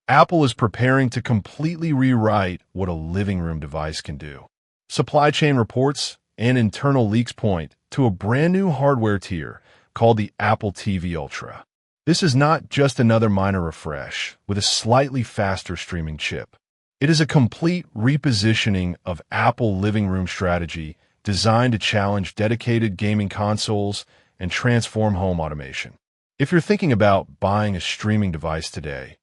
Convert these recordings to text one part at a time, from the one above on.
Apple is preparing to completely rewrite what a living room device can do. Supply chain reports and internal leaks point to a brand new hardware tier called the Apple TV Ultra. This is not just another minor refresh with a slightly faster streaming chip. It is a complete repositioning of Apple living room strategy designed to challenge dedicated gaming consoles and transform home automation. If you're thinking about buying a streaming device today,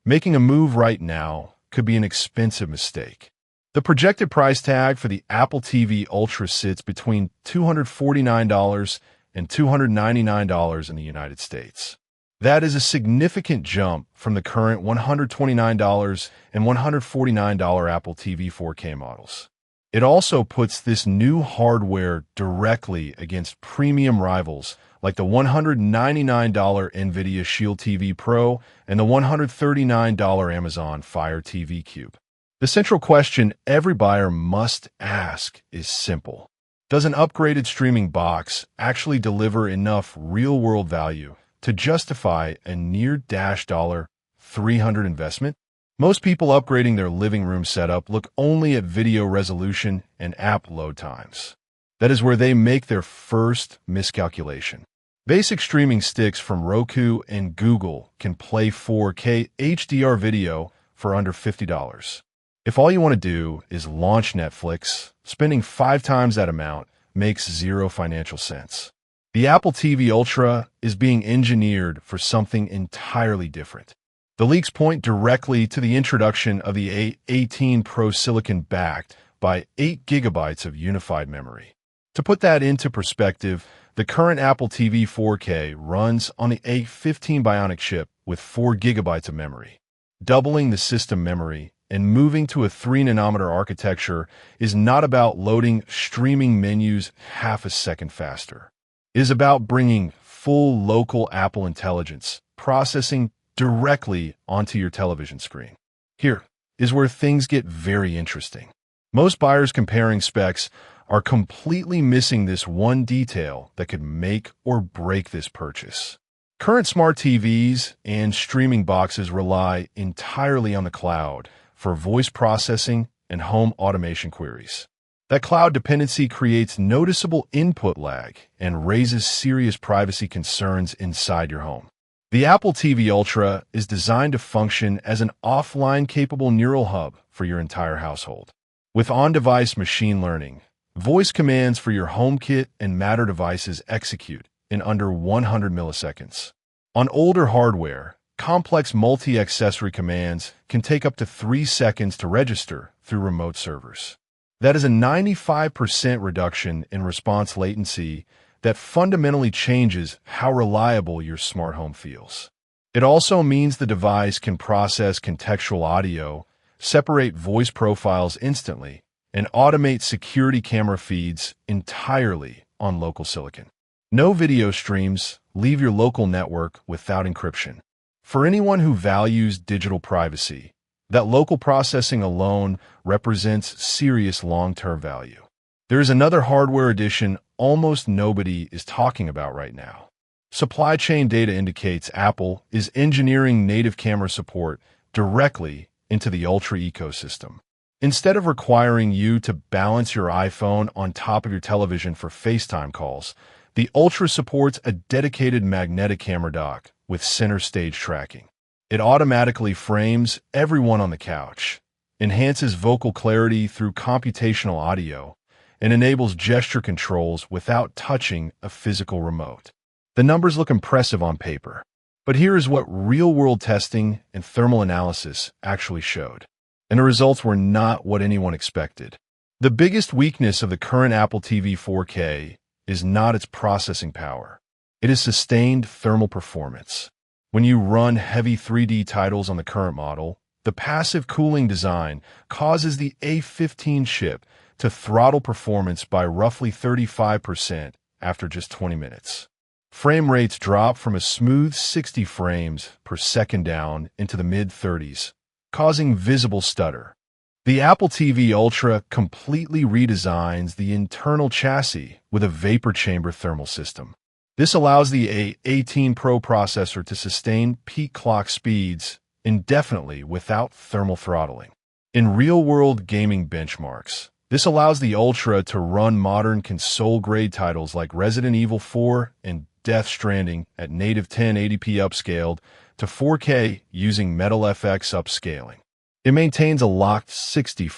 making a move right now could be an expensive mistake. The projected price tag for the Apple TV Ultra sits between $249 and $299 in the United States. That is a significant jump from the current $129 and $149 Apple TV 4K models. It also puts this new hardware directly against premium rivals like the $199 NVIDIA Shield TV Pro and the $139 Amazon Fire TV Cube. The central question every buyer must ask is simple. Does an upgraded streaming box actually deliver enough real-world value to justify a near $300 investment? Most people upgrading their living room setup look only at video resolution and app load times. That is where they make their first miscalculation. Basic streaming sticks from Roku and Google can play 4K HDR video for under $50. If all you want to do is launch Netflix, spending 5 times that amount makes zero financial sense. The Apple TV Ultra is being engineered for something entirely different. The leaks point directly to the introduction of the A18 Pro silicon backed by 8 gigabytes of unified memory. To put that into perspective, the current Apple TV 4K runs on the A15 Bionic chip with 4 gigabytes of memory. Doubling the system memory and moving to a 3-nanometer architecture is not about loading streaming menus half a second faster. It is about bringing full local Apple intelligence processing directly onto your television screen. Here is where things get very interesting. Most buyers comparing specs are completely missing this one detail that could make or break this purchase. Current smart TVs and streaming boxes rely entirely on the cloud for voice processing and home automation queries. That cloud dependency creates noticeable input lag and raises serious privacy concerns inside your home. The Apple TV Ultra is designed to function as an offline-capable neural hub for your entire household. With on-device machine learning, voice commands for your HomeKit and Matter devices execute in under 100 milliseconds. On older hardware, complex multi-accessory commands can take up to 3 seconds to register through remote servers. That is a 95% reduction in response latency that fundamentally changes how reliable your smart home feels. It also means the device can process contextual audio, separate voice profiles instantly, and automate security camera feeds entirely on local silicon. No video streams leave your local network without encryption. For anyone who values digital privacy, that local processing alone represents serious long-term value. There is another hardware addition almost nobody is talking about right now. Supply chain data indicates Apple is engineering native camera support directly into the Ultra ecosystem. Instead of requiring you to balance your iPhone on top of your television for FaceTime calls, the Ultra supports a dedicated magnetic camera dock with center stage tracking. It automatically frames everyone on the couch, enhances vocal clarity through computational audio, and enables gesture controls without touching a physical remote. The numbers look impressive on paper, but here is what real-world testing and thermal analysis actually showed. And the results were not what anyone expected. The biggest weakness of the current Apple TV 4K is not its processing power. It is sustained thermal performance. When you run heavy 3D titles on the current model, the passive cooling design causes the A15 chip to throttle performance by roughly 35% after just 20 minutes. Frame rates drop from a smooth 60 frames per second down into the mid-30s, causing visible stutter. The Apple TV Ultra completely redesigns the internal chassis with a vapor chamber thermal system. This allows the A18 Pro processor to sustain peak clock speeds indefinitely without thermal throttling. In real-world gaming benchmarks, this allows the Ultra to run modern console-grade titles like Resident Evil 4 and Death Stranding at native 1080p upscaled to 4K using Metal FX upscaling. It maintains a locked 60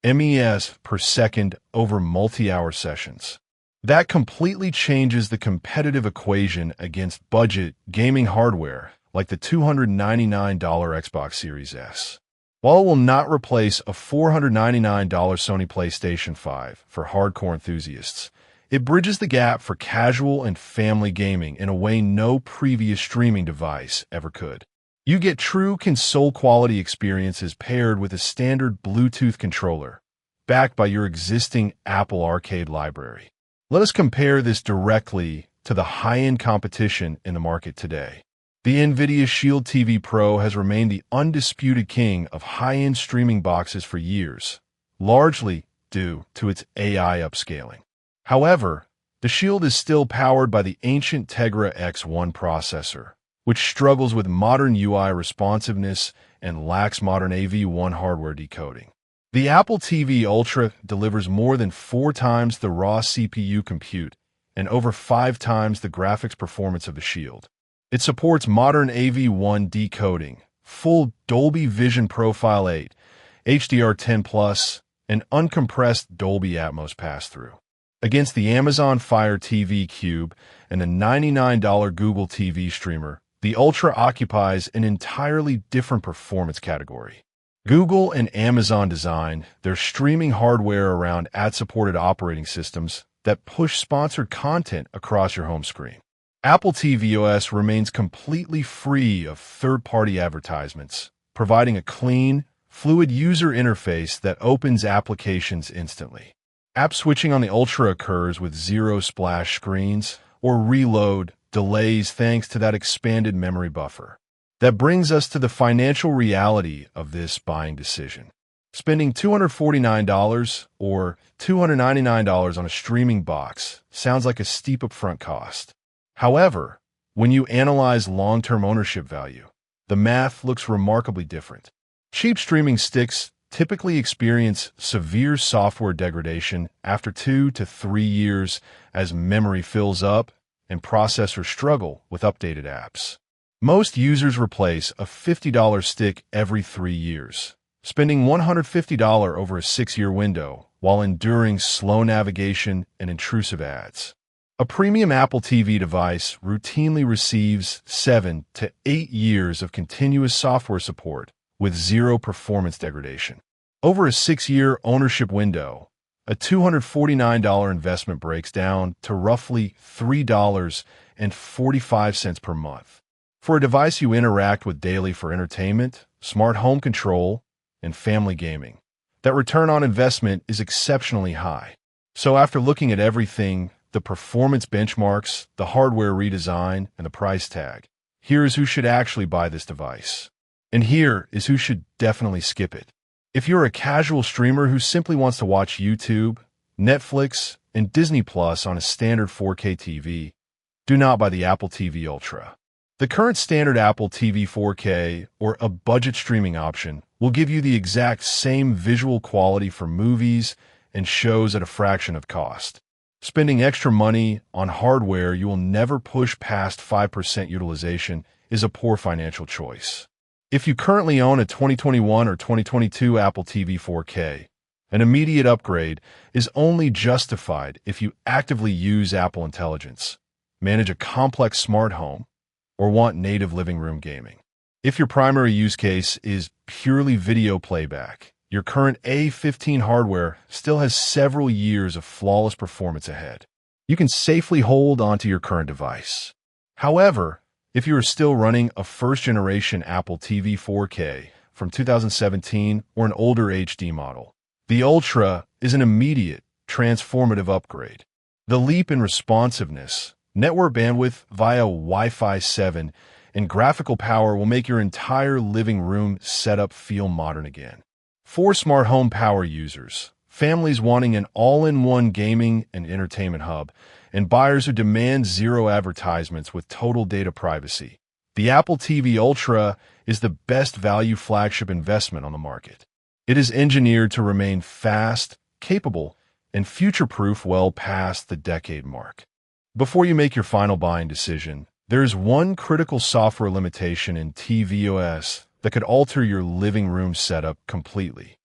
MES per second over multi-hour sessions. That completely changes the competitive equation against budget gaming hardware like the $299 Xbox Series S. While it will not replace a $499 Sony PlayStation 5 for hardcore enthusiasts, it bridges the gap for casual and family gaming in a way no previous streaming device ever could. You get true console-quality experiences paired with a standard Bluetooth controller, backed by your existing Apple Arcade library. Let us compare this directly to the high-end competition in the market today. The NVIDIA Shield TV Pro has remained the undisputed king of high-end streaming boxes for years, largely due to its AI upscaling. However, the Shield is still powered by the ancient Tegra X1 processor, which struggles with modern UI responsiveness and lacks modern AV1 hardware decoding. The Apple TV Ultra delivers more than 4 times the raw CPU compute and over 5 times the graphics performance of the Shield. It supports modern AV1 decoding, full Dolby Vision Profile 8, HDR10+, and uncompressed Dolby Atmos pass-through. Against the Amazon Fire TV Cube and the $99 Google TV streamer, the Ultra occupies an entirely different performance category. Google and Amazon design their streaming hardware around ad-supported operating systems that push sponsored content across your home screen. Apple tvOS remains completely free of third-party advertisements, providing a clean, fluid user interface that opens applications instantly. App switching on the Ultra occurs with zero splash screens or reload delays thanks to that expanded memory buffer. That brings us to the financial reality of this buying decision. Spending $249 or $299 on a streaming box sounds like a steep upfront cost. However, when you analyze long-term ownership value, the math looks remarkably different. Cheap streaming sticks typically experience severe software degradation after 2 to 3 years as memory fills up and processors struggle with updated apps. Most users replace a $50 stick every 3 years, spending $150 over a 6-year window while enduring slow navigation and intrusive ads. A premium Apple TV device routinely receives 7 to 8 years of continuous software support with zero performance degradation. Over a 6-year ownership window, a $249 investment breaks down to roughly $3.45 per month. For a device you interact with daily for entertainment, smart home control, and family gaming, that return on investment is exceptionally high. So after looking at everything, the performance benchmarks, the hardware redesign, and the price tag, here is who should actually buy this device. And here is who should definitely skip it. If you're a casual streamer who simply wants to watch YouTube, Netflix, and Disney Plus on a standard 4K TV, do not buy the Apple TV Ultra. The current standard Apple TV 4K or a budget streaming option will give you the exact same visual quality for movies and shows at a fraction of cost. Spending extra money on hardware you will never push past 5% utilization is a poor financial choice. If you currently own a 2021 or 2022 Apple TV 4K, an immediate upgrade is only justified if you actively use Apple Intelligence, manage a complex smart home, or want native living room gaming. If your primary use case is purely video playback, your current A18 hardware still has several years of flawless performance ahead. You can safely hold onto your current device. However, if you are still running a first-generation Apple TV 4K from 2017 or an older HD model, the Ultra is an immediate, transformative upgrade. The leap in responsiveness, network bandwidth via Wi-Fi 7, and graphical power will make your entire living room setup feel modern again. For smart home power users, families wanting an all-in-one gaming and entertainment hub, and buyers who demand zero advertisements with total data privacy, the Apple TV Ultra is the best value flagship investment on the market. It is engineered to remain fast, capable, and future-proof well past the decade mark. Before you make your final buying decision, there is one critical software limitation in tvOS that could alter your living room setup completely.